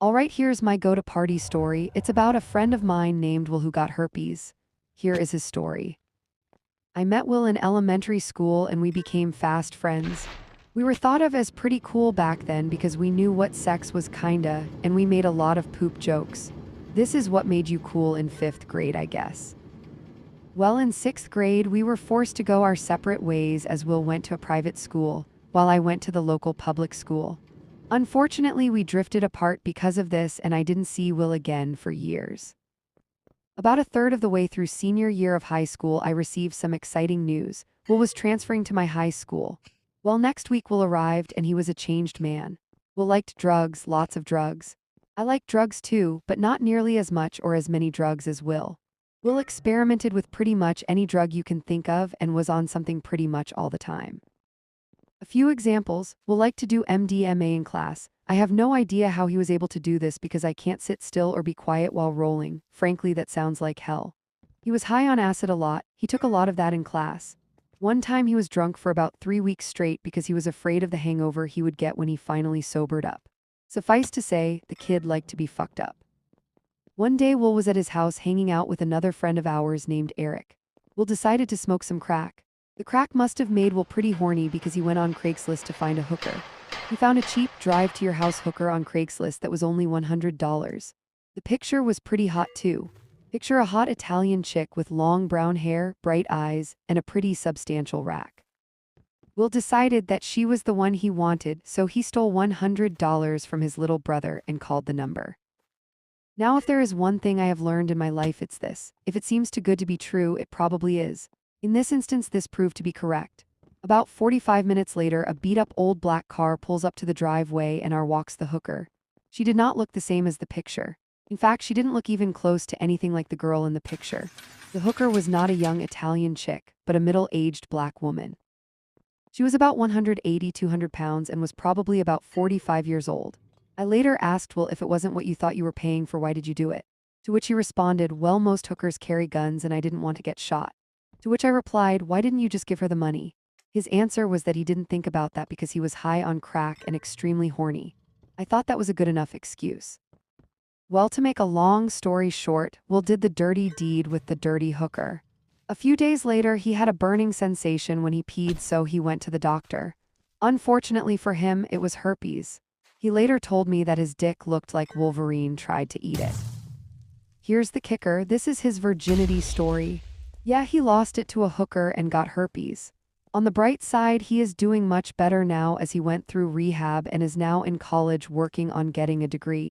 Alright, here's my go to party story. It's about a friend of mine named Will who got herpes. Here is his story. I met Will in elementary school and we became fast friends. We were thought of as pretty cool back then because we knew what sex was kinda, and we made a lot of poop jokes. This is what made you cool in 5th grade, I guess. Well, in 6th grade, we were forced to go our separate ways as Will went to a private school, while I went to the local public school. Unfortunately, we drifted apart because of this, and I didn't see Will again for years. About a third of the way through senior year of high school, I received some exciting news. Will was transferring to my high school. Well, next week Will arrived, and he was a changed man. Will liked drugs, lots of drugs. I liked drugs too, but not nearly as much or as many drugs as Will. Will experimented with pretty much any drug you can think of and was on something pretty much all the time. A few examples: Will liked to do MDMA in class. I have no idea how he was able to do this because I can't sit still or be quiet while rolling. Frankly, that sounds like hell. He was high on acid a lot. He took a lot of that in class. One time he was drunk for about 3 weeks straight because he was afraid of the hangover he would get when he finally sobered up. Suffice to say, the kid liked to be fucked up. One day Will was at his house hanging out with another friend of ours named Eric. Will decided to smoke some crack. The crack must have made Will pretty horny because he went on Craigslist to find a hooker. He found a cheap drive-to-your-house hooker on Craigslist that was only $100. The picture was pretty hot too. Picture a hot Italian chick with long brown hair, bright eyes, and a pretty substantial rack. Will decided that she was the one he wanted, so he stole $100 from his little brother and called the number. Now, if there is one thing I have learned in my life, it's this: if it seems too good to be true, it probably is. In this instance, this proved to be correct. About 45 minutes later, a beat-up old black car pulls up to the driveway and out walks the hooker. She did not look the same as the picture. In fact, she didn't look even close to anything like the girl in the picture. The hooker was not a young Italian chick, but a middle-aged black woman. She was about 180-200 pounds and was probably about 45 years old. I later asked Will, if it wasn't what you thought you were paying for, why did you do it? To which he responded, well, most hookers carry guns and I didn't want to get shot. To which I replied, why didn't you just give her the money? His answer was that he didn't think about that because he was high on crack and extremely horny. I thought that was a good enough excuse. Well, to make a long story short, Will did the dirty deed with the dirty hooker. A few days later, he had a burning sensation when he peed, so he went to the doctor. Unfortunately for him, it was herpes. He later told me that his dick looked like Wolverine tried to eat it. Here's the kicker: this is his virginity story. Yeah, he lost it to a hooker and got herpes. On the bright side, he is doing much better now as he went through rehab and is now in college working on getting a degree.